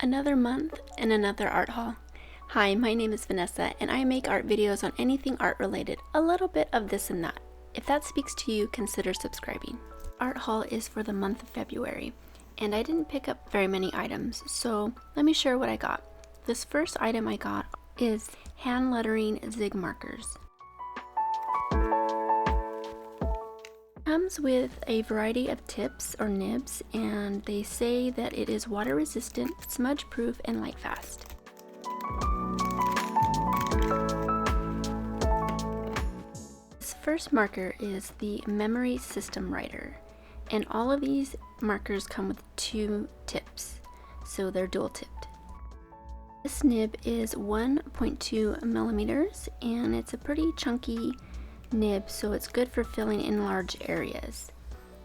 Another month and another art haul. Hi, my name is Vanessa and I make art videos on anything art related, a little bit of this and that. If that speaks to you, consider subscribing. Art haul is for the month of February and I didn't pick up very many items, so let me share what I got. This first item I got is hand lettering zig markers. Comes with a variety of tips or nibs, and they say that it is water resistant, smudge proof, and light fast. This first marker is the Memory System Writer, and all of these markers come with 2 tips, so they're dual tipped. This nib is 1.2 millimeters and it's a pretty chunky nib, so it's good for filling in large areas.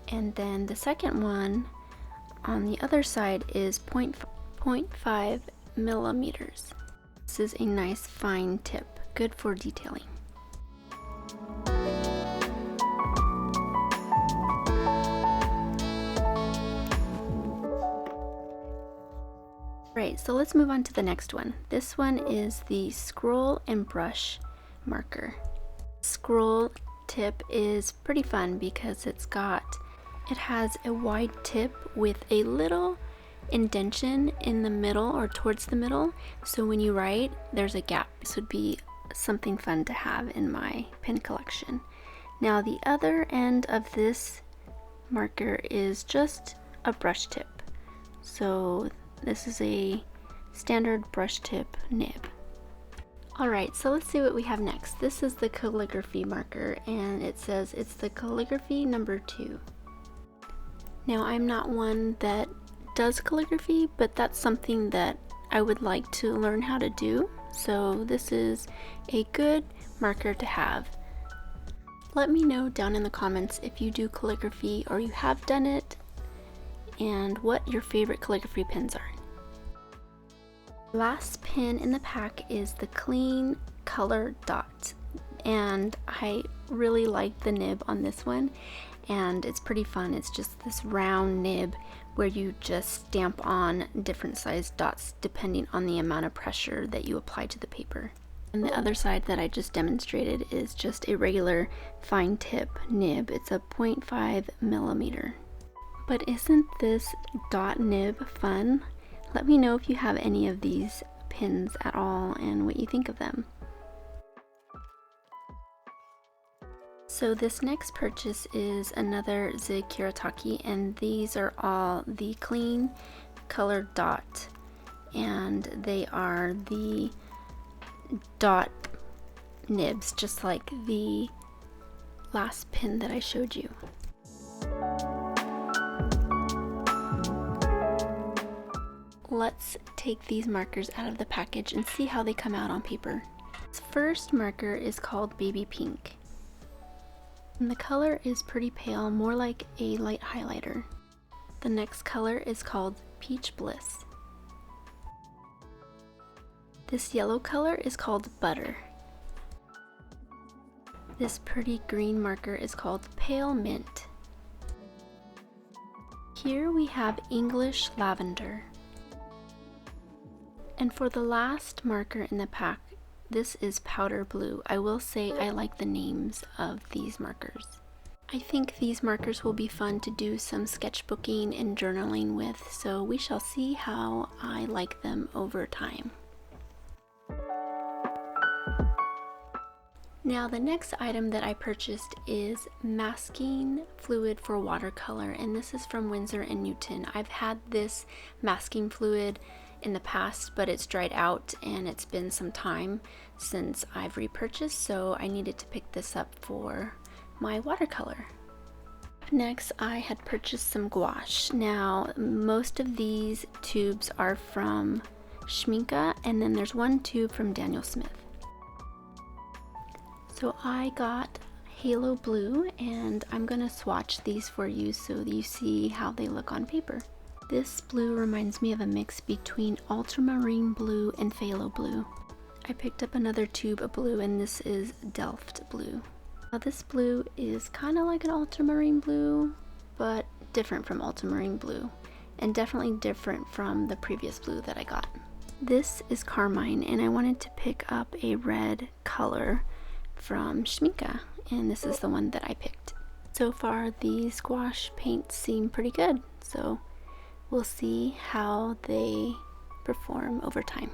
And then the second one on the other side is 0.5 millimeters. This is a nice fine tip, good for detailing. Right, so let's move on to the next one. This one is the Scroll and Brush marker. Scroll tip is pretty fun because it has a wide tip with a little indentation in the middle or towards the middle, so when you write there's a gap. This would be something fun to have in my pen collection. Now the other end of this marker is just a brush tip, so this is a standard brush tip nib. Alright, so let's see what we have next. This is the calligraphy marker and it says it's the calligraphy number 2. Now I'm not one that does calligraphy, but that's something that I would like to learn how to do, so this is a good marker to have. Let me know down in the comments if you do calligraphy or you have done it and what your favorite calligraphy pens are. Last pen in the pack is the Clean Color Dot, and I really like the nib on this one, and it's pretty fun. It's just this round nib where you just stamp on different sized dots depending on the amount of pressure that you apply to the paper. And the other side that I just demonstrated is just a regular fine tip nib. It's a 0.5 millimeter. But isn't this dot nib fun? Let me know if you have any of these pins at all and what you think of them. So this next purchase is another Zig Kuretake, and these are all the Clean Color Dot, and they are the dot nibs, just like the last pin that I showed you. Let's take these markers out of the package and see how they come out on paper. This first marker is called Baby Pink. And the color is pretty pale, more like a light highlighter. The next color is called Peach Bliss. This yellow color is called Butter. This pretty green marker is called Pale Mint. Here we have English Lavender. And for the last marker in the pack, this is Powder Blue. I will say I like the names of these markers. I think these markers will be fun to do some sketchbooking and journaling with, so we shall see how I like them over time. Now the next item that I purchased is masking fluid for watercolor, and this is from Winsor & Newton. I've had this masking fluid in the past, but it's dried out and it's been some time since I've repurchased, so I needed to pick this up for my watercolor. Next, I had purchased some gouache. Now most of these tubes are from Schmincke, and then there's one tube from Daniel Smith. So I got Halo Blue, and I'm gonna swatch these for you so that you see how they look on paper. This blue reminds me of a mix between ultramarine blue and phthalo blue. I picked up another tube of blue, and this is Delft blue. Now this blue is kind of like an ultramarine blue, but different from ultramarine blue. and definitely different from the previous blue that I got. This is Carmine, and I wanted to pick up a red color from Schmincke, and this is the one that I picked. So far these gouache paints seem pretty good, so we'll see how they perform over time.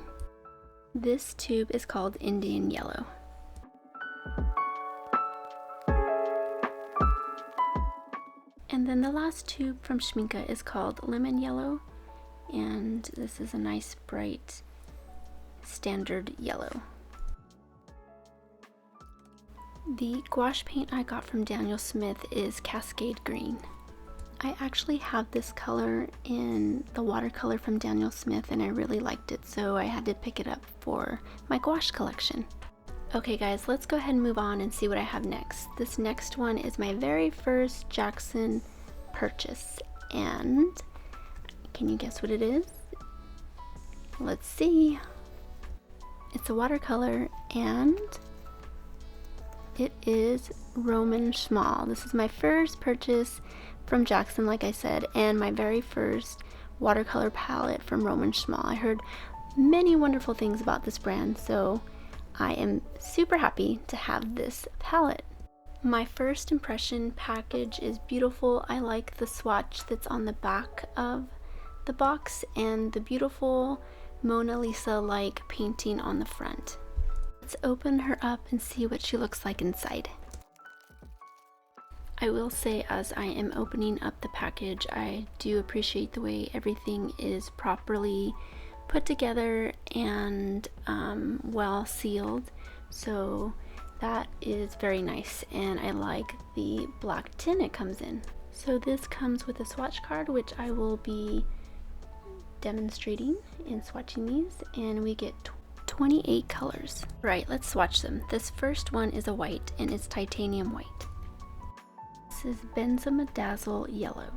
This tube is called Indian Yellow. And then the last tube from Schmincke is called Lemon Yellow, and this is a nice bright standard yellow. The gouache paint I got from Daniel Smith is Cascade Green. I actually have this color in the watercolor from Daniel Smith and I really liked it, so I had to pick it up for my gouache collection. Okay guys, let's go ahead and move on and see what I have next. This next one is my very first Jackson purchase, and can you guess what it is? Let's see. It's a watercolor and it is Roman Szmal. This is my first purchase from Jackson, like I said, and my very first watercolor palette from Roman Szmal. I heard many wonderful things about this brand, so I am super happy to have this palette. My first impression package is beautiful. I like the swatch that's on the back of the box and the beautiful Mona Lisa-like painting on the front. Let's open her up and see what she looks like inside. I will say, as I am opening up the package, I do appreciate the way everything is properly put together and well sealed, so that is very nice, and I like the black tin it comes in. So this comes with a swatch card, which I will be demonstrating and swatching these, and we get 28 colors. Right, let's swatch them. This first one is a white, and it's titanium white. This is Benzimadazzle Yellow.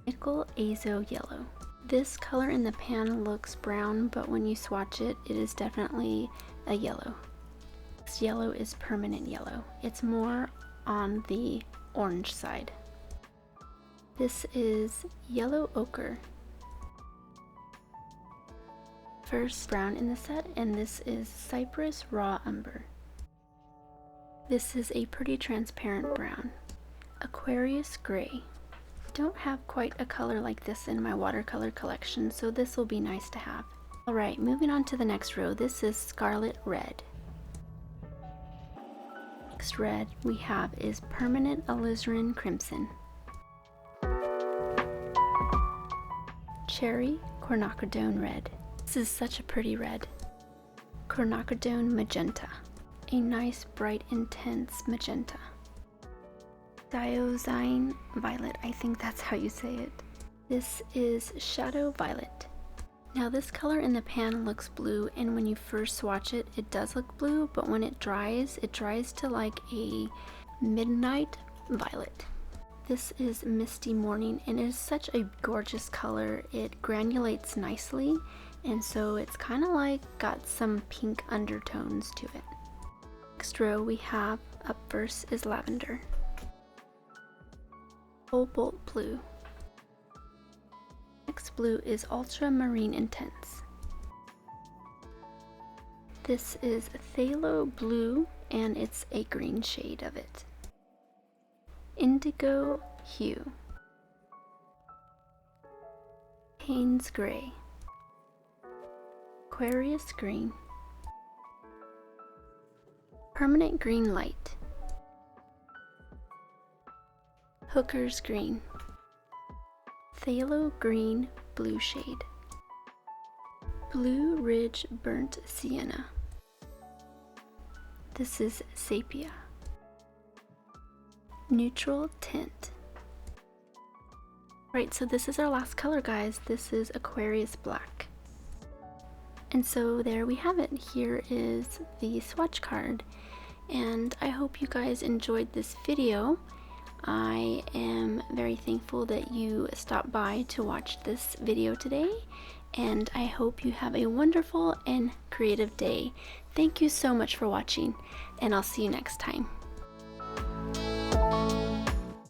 Nickel Azo Yellow. This color in the pan looks brown, but when you swatch it, it is definitely a yellow. This yellow is Permanent Yellow. It's more on the orange side. This is Yellow Ochre. First brown in the set, and this is Cypress Raw Umber. This is a pretty transparent brown. Aquarius Gray. Don't have quite a color like this in my watercolor collection, so this will be nice to have. Alright, moving on to the next row. This is Scarlet Red. Next red we have is Permanent Alizarin Crimson. Cherry Quinacridone Red. This is such a pretty red. Quinacridone Magenta. A nice, bright, intense magenta. Diosine Violet, I think that's how you say it. This is Shadow Violet. Now this color in the pan looks blue, and when you first swatch it, it does look blue, but when it dries to like a midnight violet. This is Misty Morning, and it is such a gorgeous color. It granulates nicely, and so it's kind of like got some pink undertones to it. Next row we have, up first is Lavender. Cobalt Blue. Next blue is Ultramarine Intense. This is Phthalo Blue, and it's a green shade of it. Indigo Hue. Payne's Gray. Aquarius Green. Permanent Green Light. Hooker's Green. Phthalo Green Blue shade. Blue Ridge Burnt Sienna. This is Sepia. Neutral Tint. Right, so this is our last color, guys. This is Aquarius Black. And so there we have it. Here is the swatch card, and I hope you guys enjoyed this video. I am very thankful that you stopped by to watch this video today, and I hope you have a wonderful and creative day. Thank you so much for watching, and I'll see you next time.